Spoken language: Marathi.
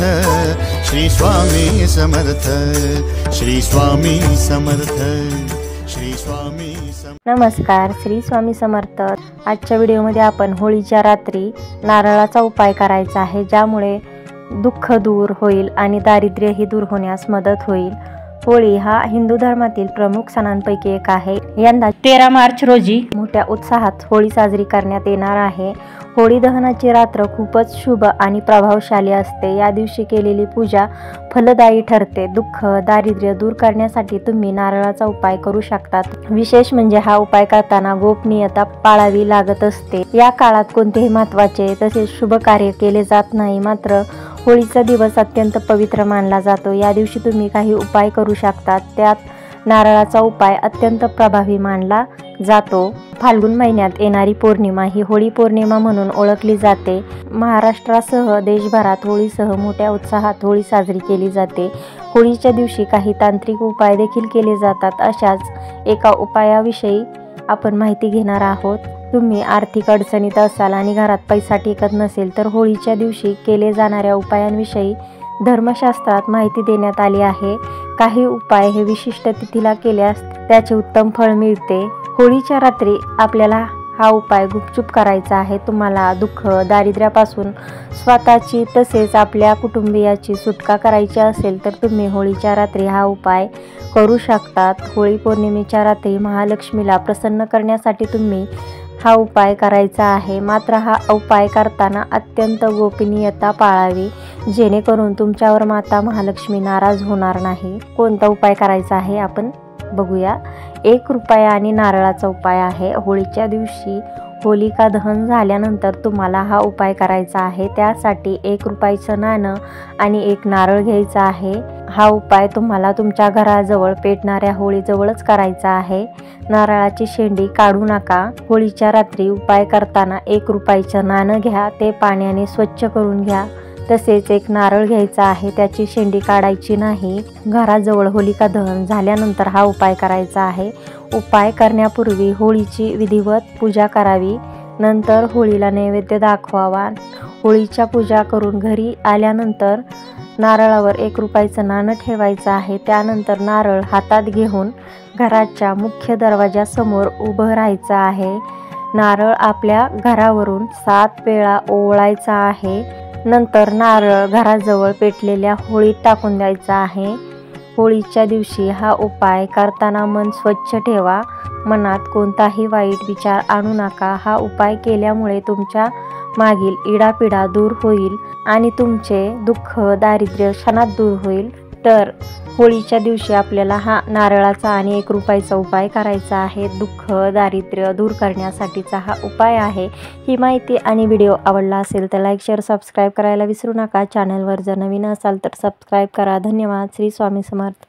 श्री स्वामी समर्थ, श्री स्वामी समर्थ, श्री स्वामी समर्थ। नमस्कार, श्री स्वामी समर्थ। आजच्या व्हिडिओमध्ये आपण होळीच्या रात्री नारळाचा उपाय करायचा आहे, ज्यामुळे दुःख दूर होईल आणि दारिद्र्यही दूर होण्यास मदत होईल। होळी हा हिंदू धर्मातील प्रमुख सणांपैकी एक आहे। यंदा 13 मार्च रोजी मोठ्या उत्साहात होळी साजरी करण्यात येणार आहे। होळी दहनाची रात्र खूपच शुभ आणि प्रभावशाली असते। या दिवशी केलेली पूजा फलदायी ठरते। दुःख दारिद्र्य दूर करण्यासाठी तुम्ही नारळाचा उपाय करू शकतात। विशेष म्हणजे हा उपाय करताना गोपनीयता पाळावी लागत असते। या काळात कोणतेही महत्त्वाचे तसेच शुभ कार्य केले जात नाही। मात्र होळीचा दिवस अत्यंत पवित्र मानला जातो। या दिवशी तुम्ही काही उपाय करू शकता, त्यात नारळाचा उपाय अत्यंत प्रभावी मानला जातो। फाल्गुन महिन्यात येणारी पौर्णिमा ही होळी पौर्णिमा म्हणून ओळखली जाते। महाराष्ट्रासह देशभरात होळीसह मोठ्या उत्साहात होळी साजरी केली जाते। होळीच्या दिवशी काही तांत्रिक उपाय देखील केले जातात। अशाच एका उपायाविषयी आपण माहिती घेणार आहोत। तुम्ही आर्थिक अडचणीत असाल आणि घरात पैसा टिकत नसेल तर होळीच्या दिवशी केले जाणाऱ्या उपायांविषयी धर्मशास्त्रात माहिती देण्यात आली आहे। काही उपाय हे विशिष्ट तिथीला केल्यास त्याचे उत्तम फळ मिळते। होळीच्या रात्री आपल्याला हा उपाय गुपचूप करायचा आहे। तुम्हाला दुःख दारिद्र्यापासून स्वतःची तसेच आपल्या कुटुंबियाची सुटका करायची असेल तर तुम्ही होळीच्या रात्री हा उपाय करू शकतात। होळी पौर्णिमेच्या रात्री महालक्ष्मीला प्रसन्न करण्यासाठी तुम्ही हा उपाय करायचा आहे। मात्र हा उपाय करताना अत्यंत गोपनीयता पाळावी, जेणेकरून तुमच्यावर माता महालक्ष्मी नाराज होणार नाही। कोणता उपाय करायचा आहे आपण बघूया। 1 रुपया आणि नारळाचा उपाय आहे। होळीच्या दिवशी होलिका दहन झाल्यानंतर तुम्हाला हा उपाय करायचा आहे। त्यासाठी 1 रुपयाचं नाणं आणि 1 नारळ घ्यायचा आहे। हा उपाय तुम्हाला तुमच्या घराजवळ पेटणाऱ्या होळीजवळच करायचा आहे। नारळाची शेंडी काढू नका। होळीच्या रात्री उपाय करताना 1 रुपयाचं नाणं घ्या, ते पाण्याने स्वच्छ करून घ्या। तसेच 1 नारळ घ्यायचा आहे, त्याची शेंडी काढायची नाही। घराजवळ होलिका दहन झाल्यानंतर हा उपाय करायचा आहे। उपाय करण्यापूर्वी होळीची विधिवत पूजा करावी, नंतर होळीला नैवेद्य दाखवावा। होळीच्या पूजा करून घरी आल्यानंतर नारळावर 1 रुपयाचं नाणं ठेवायचं आहे। त्यानंतर नारळ हातात घेऊन घराच्या मुख्य दरवाजासमोर उभं राहायचं आहे। नारळ आपल्या घरावरून 7 वेळा ओवाळायचा आहे। नंतर नारळ घराजवळ पेटलेल्या होळीत टाकून द्यायचा आहे। होळीच्या दिवशी हा उपाय करताना मन स्वच्छ ठेवा, मनात कोणताही वाईट विचार आणू नका। हा उपाय केल्यामुळे तुमच्या मागील इडापिडा दूर होईल आणि तुमचे दुःख दारिद्र्य क्षणात दूर होईल। तर होळीच्या दिवशी आपल्याला हा नारळाचा आणि 1 रुपयाचा उपाय करायचा आहे। दुःख दारिद्र्य दूर करण्यासाठीचा हा उपाय आहे। ही माहिती आणि व्हिडिओ आवडला असेल तर लाईक शेअर सबस्क्राईब करायला विसरू नका। चॅनलवर जर नवीन असाल तर सबस्क्राईब करा। धन्यवाद। श्री स्वामी समर्थ।